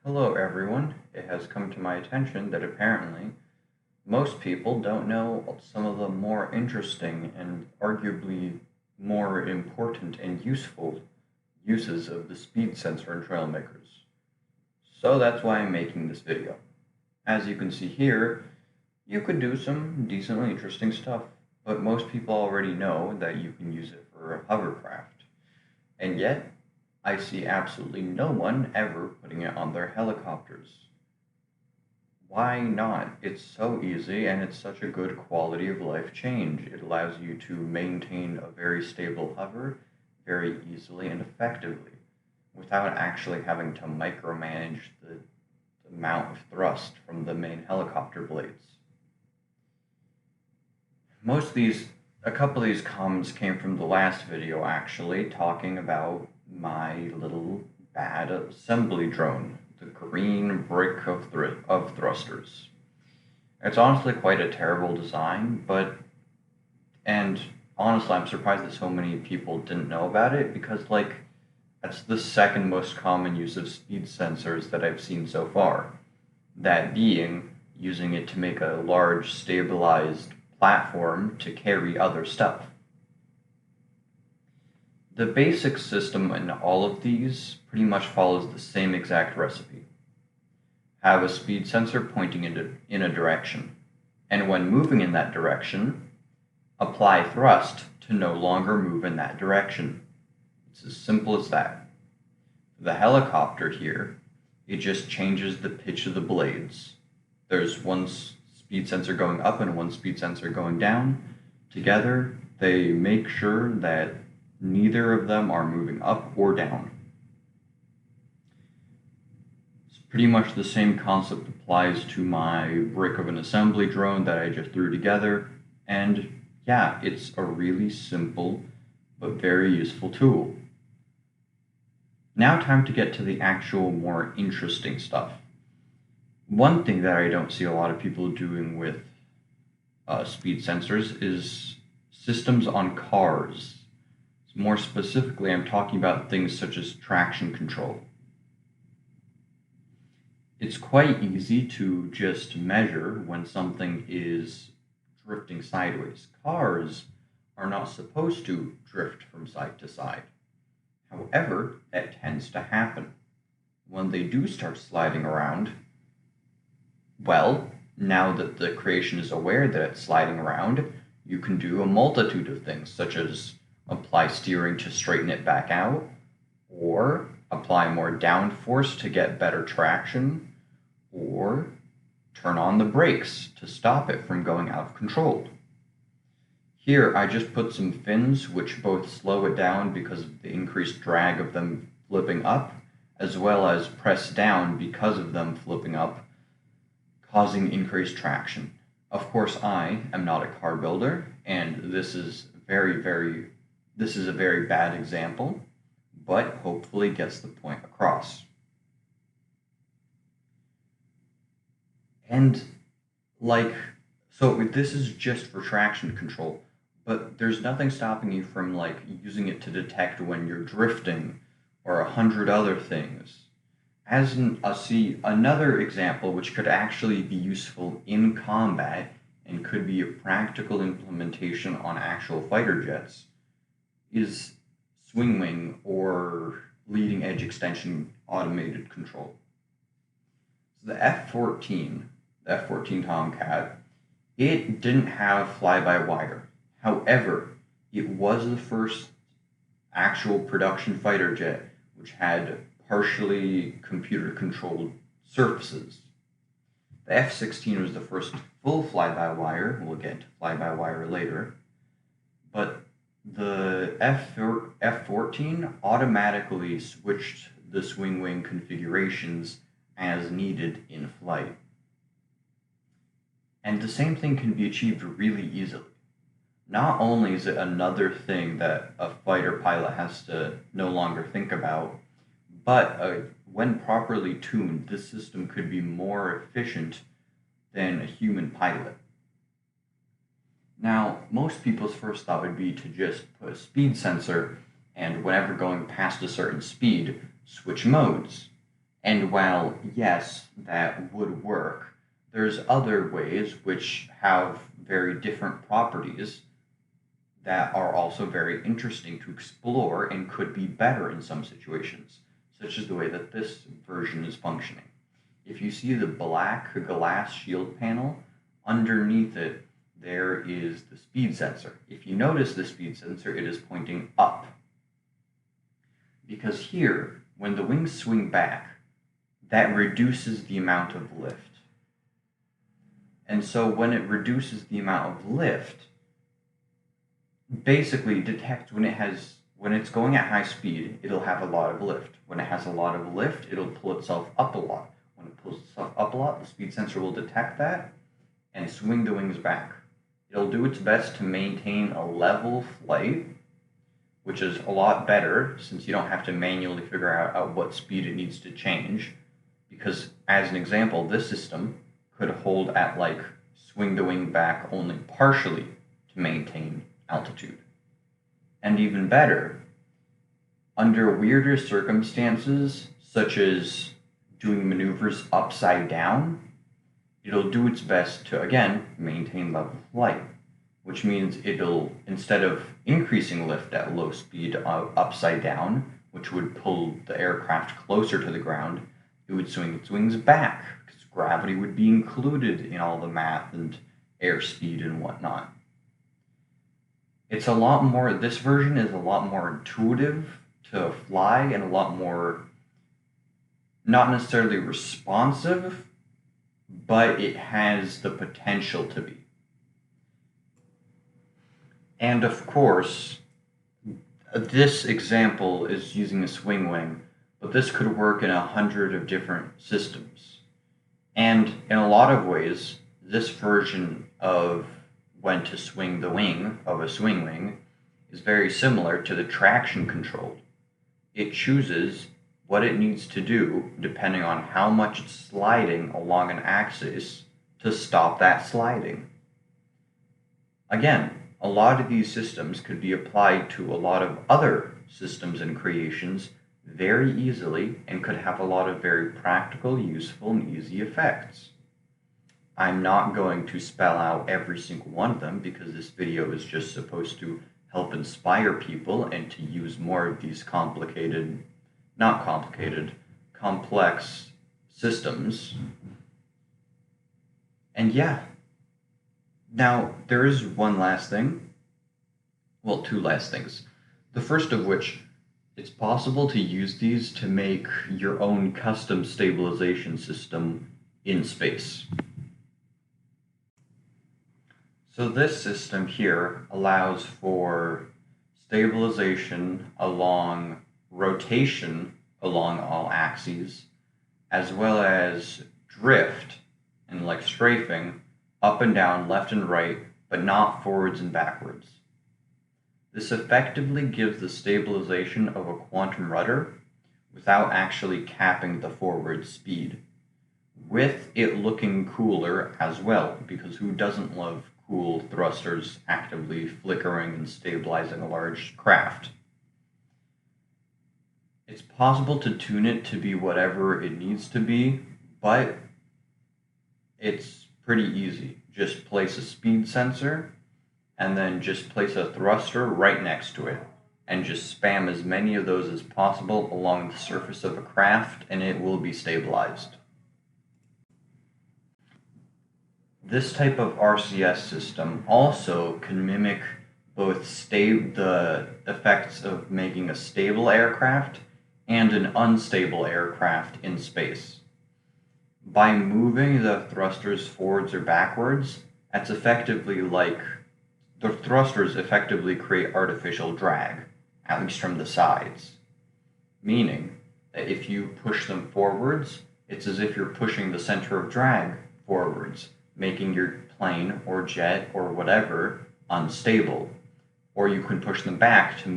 Hello everyone. It has come to my attention that apparently most people don't know some of the more interesting and arguably more important and useful uses of the speed sensor in Trailmakers. So that's why I'm making this video. As you can see here, you could do some decently interesting stuff, but most people already know that you can use it for a hovercraft. And yet, I see absolutely no one ever putting it on their helicopters. Why not? It's so easy and it's such a good quality of life change. It allows you to maintain a very stable hover very easily and effectively without actually having to micromanage the amount of thrust from the main helicopter blades. A couple of these comments came from the last video actually, talking about my little bad assembly drone, the green brick of thrusters. It's honestly quite a terrible design, and honestly, I'm surprised that so many people didn't know about it because, that's the second most common use of speed sensors that I've seen so far. That being using it to make a large stabilized platform to carry other stuff. The basic system in all of these pretty much follows the same exact recipe. Have a speed sensor pointing in a direction, and when moving in that direction, apply thrust to no longer move in that direction. It's as simple as that. For the helicopter here, it just changes the pitch of the blades. There's one speed sensor going up and one speed sensor going down. Together, they make sure that neither of them are moving up or down. It's pretty much the same concept applies to my brick of an assembly drone that I just threw together. And yeah, it's a really simple but very useful tool. Now time to get to the actual more interesting stuff. One thing that I don't see a lot of people doing with speed sensors is systems on cars. More specifically, I'm talking about things such as traction control. It's quite easy to just measure when something is drifting sideways. Cars are not supposed to drift from side to side. However, that tends to happen. When they do start sliding around, well, now that the creation is aware that it's sliding around, you can do a multitude of things, such as apply steering to straighten it back out, or apply more downforce to get better traction, or turn on the brakes to stop it from going out of control. Here, I just put some fins which both slow it down because of the increased drag of them flipping up, as well as press down because of them flipping up, causing increased traction. Of course, I am not a car builder, and this is a very bad example, but hopefully gets the point across. And so this is just for traction control, but there's nothing stopping you from using it to detect when you're drifting or 100 other things. See another example which could actually be useful in combat and could be a practical implementation on actual fighter jets is SwingWi or leading edge extension automated control. So the F-14 Tomcat, it didn't have fly-by-wire. However, it was the first actual production fighter jet which had partially computer-controlled surfaces. The F-16 was the first full fly-by-wire. We'll get into fly-by-wire later. But the F-14 automatically switched the SwingWi configurations as needed in flight. And the same thing can be achieved really easily. Not only is it another thing that a fighter pilot has to no longer think about, but when properly tuned, this system could be more efficient than a human pilot. Now, most people's first thought would be to just put a speed sensor and whenever going past a certain speed, switch modes. And while, yes, that would work, there's other ways which have very different properties that are also very interesting to explore and could be better in some situations, such as the way that this version is functioning. If you see the black glass shield panel, underneath it there is the speed sensor. If you notice the speed sensor, it is pointing up. Because here, when the wings swing back, that reduces the amount of lift. And so when it reduces the amount of lift, basically detects when it's going at high speed, it'll have a lot of lift. When it has a lot of lift, it'll pull itself up a lot. When it pulls itself up a lot, the speed sensor will detect that and swing the wings back. It'll do its best to maintain a level flight, which is a lot better since you don't have to manually figure out what speed it needs to change. Because, as an example, this system could hold at swing the wing back only partially to maintain altitude. And even better, under weirder circumstances, such as doing maneuvers upside down, it'll do its best to, again, maintain level flight, which means it'll, instead of increasing lift at low speed upside down, which would pull the aircraft closer to the ground, it would swing its wings back, because gravity would be included in all the math and airspeed and whatnot. It's a lot more, this version is a lot more intuitive to fly and a lot more, not necessarily responsive, but it has the potential to be. And of course, this example is using a swing wing, but this could work in 100 of different systems. And in a lot of ways, this version of when to swing the wing of a swing wing is very similar to the traction control. It chooses what it needs to do depending on how much it's sliding along an axis to stop that sliding. Again, a lot of these systems could be applied to a lot of other systems and creations very easily and could have a lot of very practical, useful, and easy effects. I'm not going to spell out every single one of them because this video is just supposed to help inspire people and to use more of these complex systems. And yeah. Now, there is one last thing. Well, two last things. The first of which, it's possible to use these to make your own custom stabilization system in space. So this system here allows for stabilization along rotation along all axes, as well as drift and strafing up and down, left and right, but not forwards and backwards. This effectively gives the stabilization of a quantum rudder without actually capping the forward speed, with it looking cooler as well, because who doesn't love cool thrusters actively flickering and stabilizing a large craft? It's possible to tune it to be whatever it needs to be, but it's pretty easy. Just place a speed sensor and then just place a thruster right next to it and just spam as many of those as possible along the surface of a craft and it will be stabilized. This type of RCS system also can mimic both the effects of making a stable aircraft and an unstable aircraft in space. By moving the thrusters forwards or backwards, that's effectively the thrusters effectively create artificial drag, at least from the sides. Meaning that if you push them forwards, it's as if you're pushing the center of drag forwards, making your plane or jet or whatever unstable. Or you can push them back to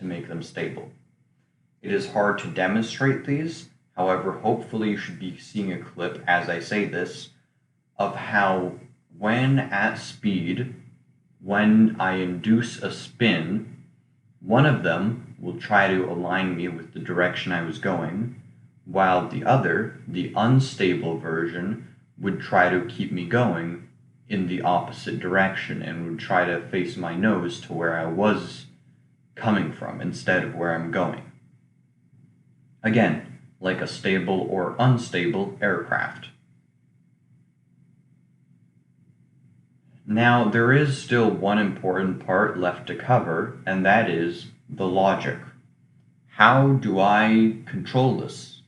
make them stable. It is hard to demonstrate these, however, hopefully you should be seeing a clip as I say this of how when at speed, when I induce a spin, one of them will try to align me with the direction I was going, while the other, the unstable version, would try to keep me going in the opposite direction and would try to face my nose to where I was coming from instead of where I'm going. Again, like a stable or unstable aircraft. Now, there is still one important part left to cover, and that is the logic. How do I control this?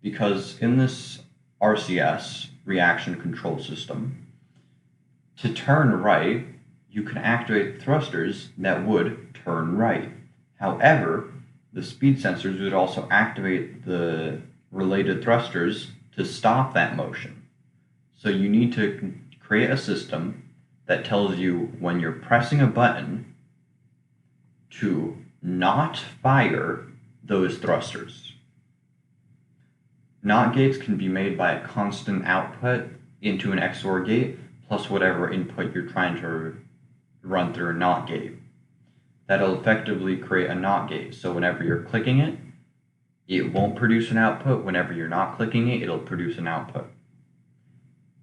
Because in this RCS, reaction control system, to turn right, you can activate thrusters that would turn right. However, the speed sensors would also activate the related thrusters to stop that motion. So you need to create a system that tells you when you're pressing a button to not fire those thrusters. NOT gates can be made by a constant output into an XOR gate plus whatever input you're trying to run through a NOT gate. That'll effectively create a NOT gate. So whenever you're clicking it, it won't produce an output. Whenever you're not clicking it, it'll produce an output.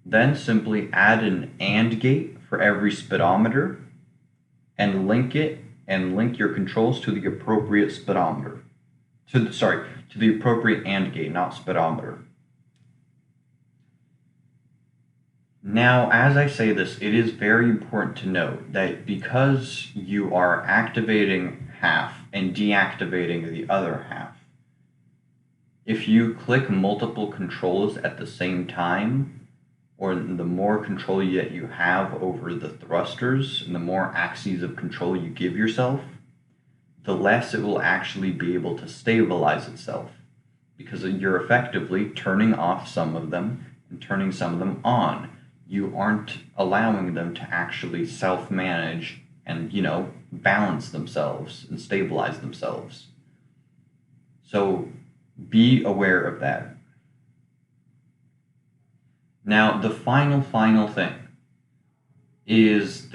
Then simply add an AND gate for every speedometer and link your controls to the appropriate speedometer. To the appropriate AND gate, not speedometer. Now, as I say this, it is very important to note that because you are activating half and deactivating the other half, if you click multiple controls at the same time, or the more control that you have over the thrusters and the more axes of control you give yourself, the less it will actually be able to stabilize itself, because you're effectively turning off some of them and turning some of them on. You aren't allowing them to actually self-manage and, balance themselves and stabilize themselves. So be aware of that. Now, the final thing is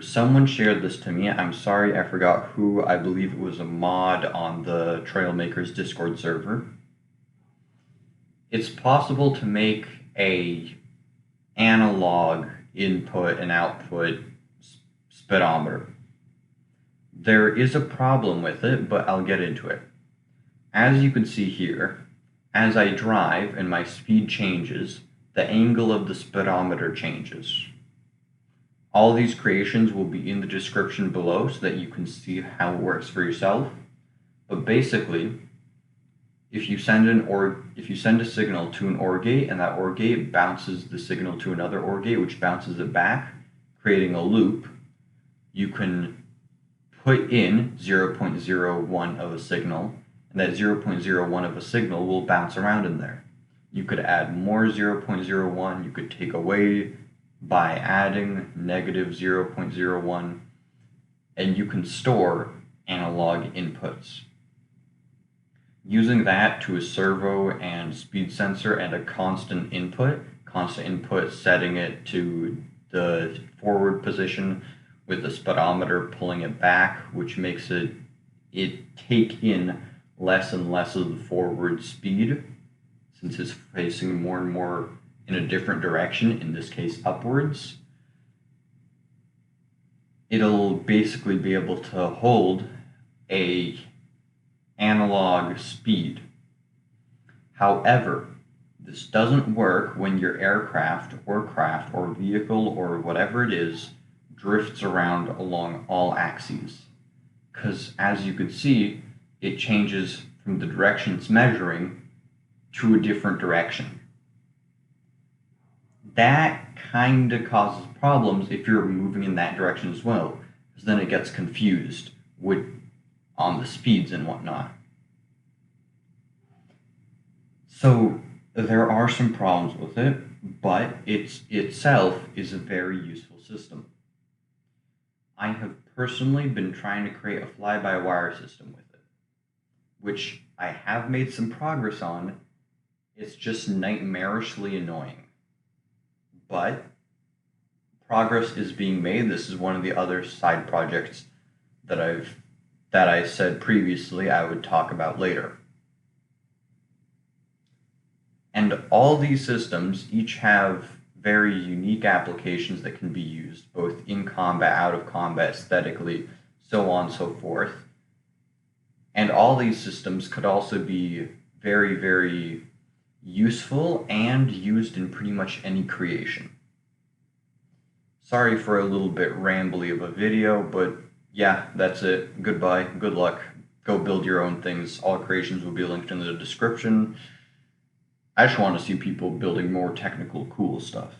someone shared this to me. I'm sorry, I forgot who. I believe it was a mod on the Trailmakers Discord server. It's possible to make a analog input and output speedometer. There is a problem with it, but I'll get into it. As you can see here, as I drive and my speed changes, the angle of the speedometer changes. All these creations will be in the description below so that you can see how it works for yourself. But basically, if you send a signal to an OR gate and that OR gate bounces the signal to another OR gate, which bounces it back, creating a loop, you can put in 0.01 of a signal, and that 0.01 of a signal will bounce around in there. You could add more 0.01, you could take away by adding negative 0.01, and you can store analog inputs. Using that to a servo and speed sensor and a constant input setting it to the forward position with the speedometer pulling it back, which makes it take in less and less of the forward speed, since it's facing more and more in a different direction, in this case upwards. It'll basically be able to hold a analog speed. However, this doesn't work when your aircraft or craft or vehicle or whatever it is drifts around along all axes. Because as you can see, it changes from the direction it's measuring to a different direction. That kind of causes problems if you're moving in that direction as well, because then it gets confused on the speeds and whatnot. So there are some problems with it, but itself is a very useful system. I have personally been trying to create a fly-by-wire system with it, which I have made some progress on. It's just nightmarishly annoying. But progress is being made. This is one of the other side projects that I said previously I would talk about later. And all these systems each have very unique applications that can be used both in combat, out of combat, aesthetically, so on and so forth. And all these systems could also be very, very useful and used in pretty much any creation. Sorry for a little bit rambly of a video, but yeah, that's it. Goodbye, good luck. Go build your own things. All creations will be linked in the description. I just want to see people building more technical, cool stuff.